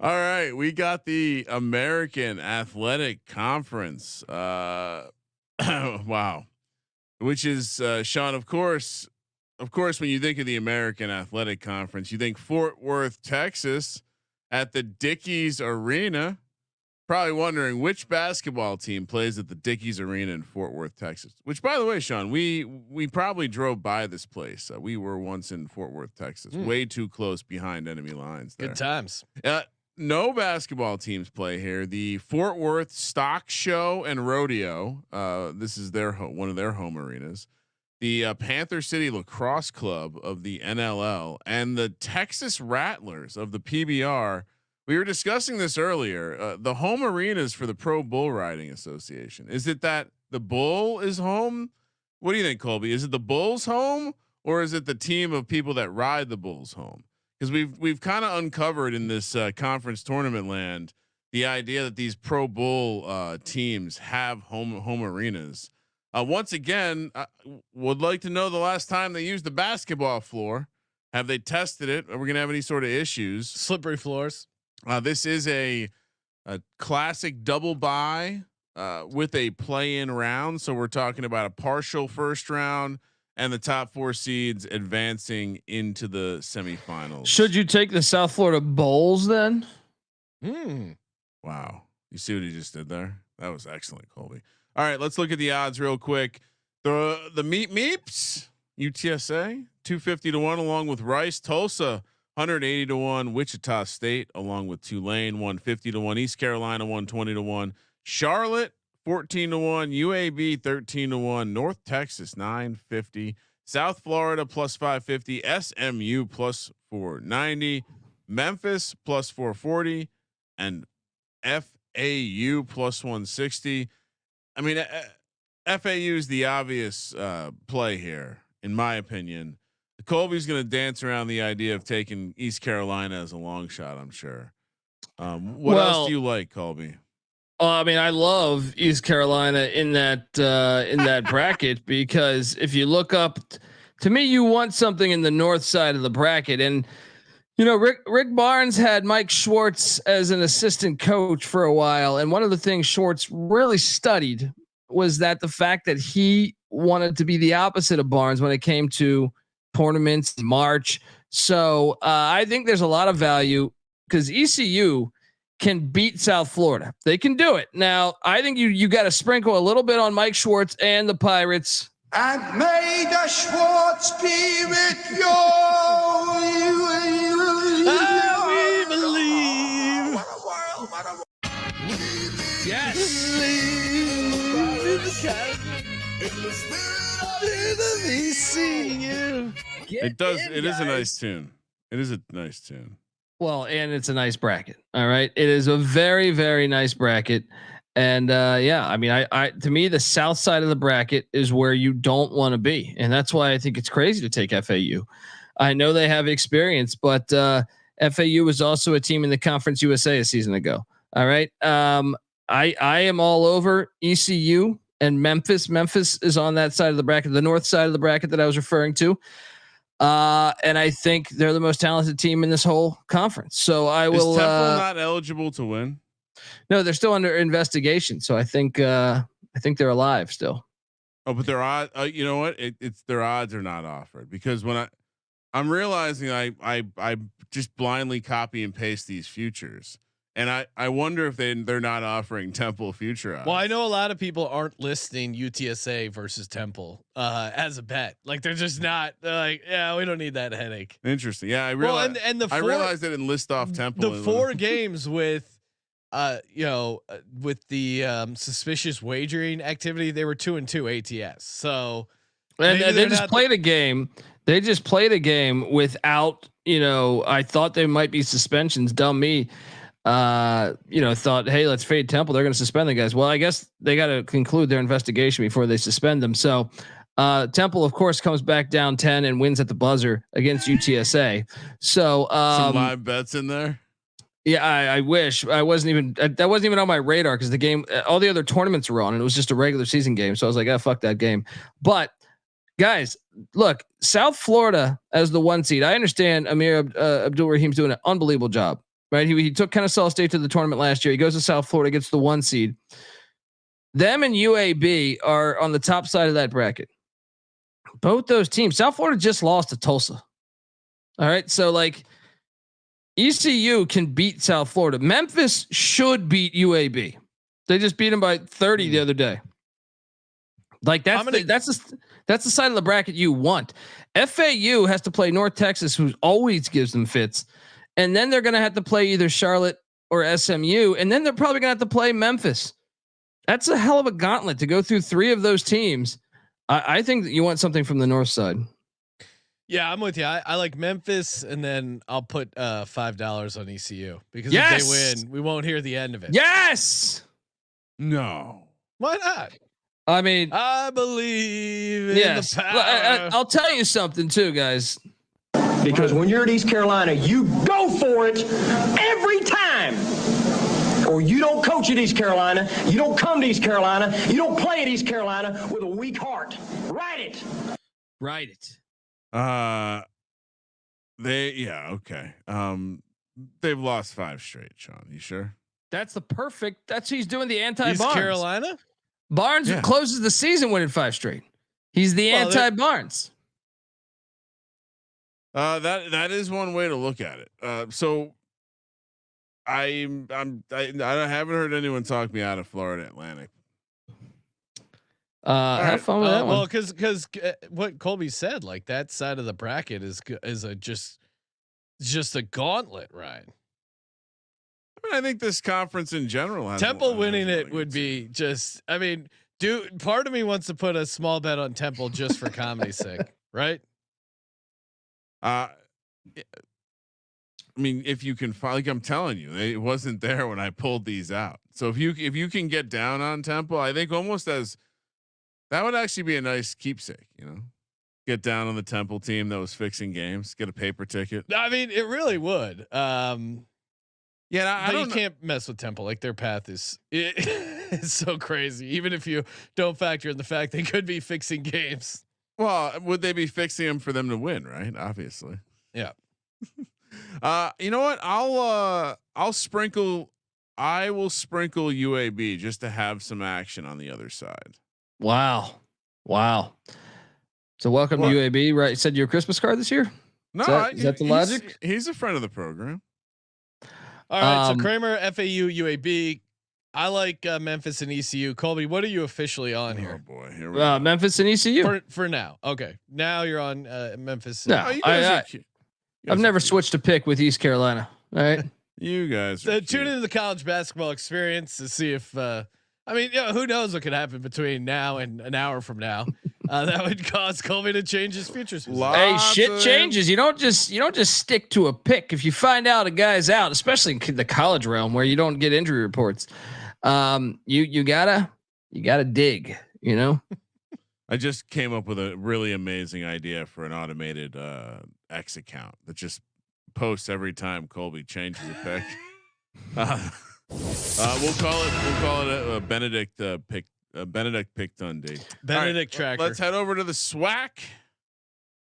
All right, we got the American Athletic Conference. Wow, which is Sean. Of course, when you think of the American Athletic Conference, you think Fort Worth, Texas, at the Dickies Arena. Probably wondering which basketball team plays at the Dickies Arena in Fort Worth, Texas. Which, by the way, Sean, we probably drove by this place. We were once in Fort Worth, Texas, way too close behind enemy lines. There. Good times. No basketball teams play here. The Fort Worth Stock Show and Rodeo. This is their one of their home arenas. The Panther City Lacrosse Club of the NLL and the Texas Rattlers of the PBR. We were discussing this earlier. The home arenas for the Pro Bull Riding Association. Is it that the bull is home? What do you think, Colby? Is it the bull's home, or is it the team of people that ride the bulls home? Because we've kind of uncovered in this conference tournament land the idea that these Pro Bull teams have home arenas. Once again, I would like to know the last time they used the basketball floor. Have they tested it? Are we gonna have any sort of issues? Slippery floors. This is a classic double bye with a play-in round. So we're talking about a partial first round and the top 4 seeds advancing into the semifinals. Should you take the South Florida Bulls then? Wow. You see what he just did there? That was excellent, Colby. All right, let's look at the odds real quick. The Meeps, UTSA, 250 to 1 along with Rice. Tulsa, 180 to 1. Wichita State along with Tulane, 150 to 1. East Carolina, 120 to 1. Charlotte, 14 to 1. UAB, 13 to 1. North Texas, 950. South Florida, plus 550. SMU, plus 490. Memphis, plus 440. And FAU, plus 160. I mean, FAU is the obvious play here, in my opinion. Colby's going to dance around the idea of taking East Carolina as a long shot. I'm sure. What else do you like, Colby? I mean, I love East Carolina in that bracket because if you look up, to me, you want something in the north side of the bracket, and you know, Rick Barnes had Mike Schwartz as an assistant coach for a while, and one of the things Schwartz really studied was that the fact that he wanted to be the opposite of Barnes when it came to tournaments in March. So I think there's a lot of value because ECU can beat South Florida. They can do it. Now, I think you got to sprinkle a little bit on Mike Schwartz and the Pirates. And may the Schwartz be with you. We believe. What a world. Yes. It does. It is a nice tune. It is a nice tune. Well, and it's a nice bracket. All right. It is a very, very nice bracket. And yeah, I mean, I to me, the south side of the bracket is where you don't want to be. And that's why I think it's crazy to take FAU. I know they have experience, but FAU was also a team in the Conference USA a season ago. All right. I am all over ECU and Memphis. Memphis is on that side of the bracket, the north side of the bracket that I was referring to. And I think they're the most talented team in this whole conference. So I will. Is Temple not eligible to win? No, they're still under investigation. So I think they're alive still. Oh, but their odds. You know what? It's their odds are not offered because when I'm realizing I just blindly copy and paste these futures. And I wonder if they're not offering Temple future odds. Well, I know a lot of people aren't listing UTSA versus Temple as a bet. Like they're just not. They're like, yeah, we don't need that headache. Interesting. Yeah, I realize. Well, and I realized they didn't list off Temple. The 4 games with, with the suspicious wagering activity, they were 2-2 ATS. So and they just played a game. They just played a game without. I thought there might be suspensions. Dumb me. Thought, hey, let's fade Temple. They're going to suspend the guys. Well, I guess they got to conclude their investigation before they suspend them. So, Temple, of course, comes back down 10 and wins at the buzzer against UTSA. So, some live bets in there. Yeah, I wish that wasn't even on my radar because the game, all the other tournaments were on, and it was just a regular season game. So I was like, fuck that game. But guys, look, South Florida as the 1 seed. I understand Amir Abdul Rahim's doing an unbelievable job. right? He took Kennesaw State to the tournament last year. He goes to South Florida, gets the 1 seed. Them and UAB are on the top side of that bracket. Both those teams. South Florida just lost to Tulsa. All right, so like ECU can beat South Florida. Memphis should beat UAB. They just beat them by 30 the other day. Like that's the side of the bracket you want. FAU has to play North Texas, who always gives them fits, and then they're going to have to play either Charlotte or SMU, and then they're probably going to have to play Memphis. That's a hell of a gauntlet to go through 3 of those teams. I think that you want something from the north side. Yeah, I'm with you. I like Memphis, and then I'll put $5 on ECU because if they win, we won't hear the end of it. Yes. No. Why not? I mean, I believe in the power. I'll tell you something too, guys. Because when you're at East Carolina, you go for it every time. Or you don't coach at East Carolina. You don't come to East Carolina. You don't play at East Carolina with a weak heart. Write it. Write it. Okay. They've lost 5 straight, Sean. You sure? That's he's doing the anti-Barnes. East Carolina? Barnes closes the season winning 5 straight. He's the anti-Barnes. That is one way to look at it. So I haven't heard anyone talk me out of Florida Atlantic. Have fun with that one. Well, because what Colby said, like that side of the bracket is just a gauntlet, right? I mean, I think this conference in general has Temple winning it would be just. I mean, part of me wants to put a small bet on Temple just for comedy's sake, right? I mean, if you can find, like I'm telling you, it wasn't there when I pulled these out. So if you can get down on Temple, I think almost as that would actually be a nice keepsake, you know, get down on the Temple team that was fixing games, get a paper ticket. I mean, it really would. Yeah, but you can't mess with Temple. Like their path is it's so crazy. Even if you don't factor in the fact they could be fixing games. Well, would they be fixing them for them to win? Right. Obviously. Yeah. You know what? I will sprinkle UAB just to have some action on the other side. Wow. So welcome to UAB. Right? Send you a Christmas card this year. No, is that the logic? He's a friend of the program. All right. So Kramer, FAU, UAB. I like Memphis and ECU. Colby, what are you officially on here? Oh boy, here we go. Memphis and ECU for now. Okay, now you're on Memphis. No, I've never switched a pick with East Carolina. All right, you guys. Tune into the college basketball experience to see if. I mean, who knows what could happen between now and an hour from now. That would cause Colby to change his futures. Hey, shit changes. You don't just stick to a pick. If you find out a guy's out, especially in the college realm where you don't get injury reports, you gotta dig. You know. I just came up with a really amazing idea for an automated X account that just posts every time Colby changes a pick. We'll call it a Benedict pick Dundee. Benedict tracker. Let's head over to the SWAC.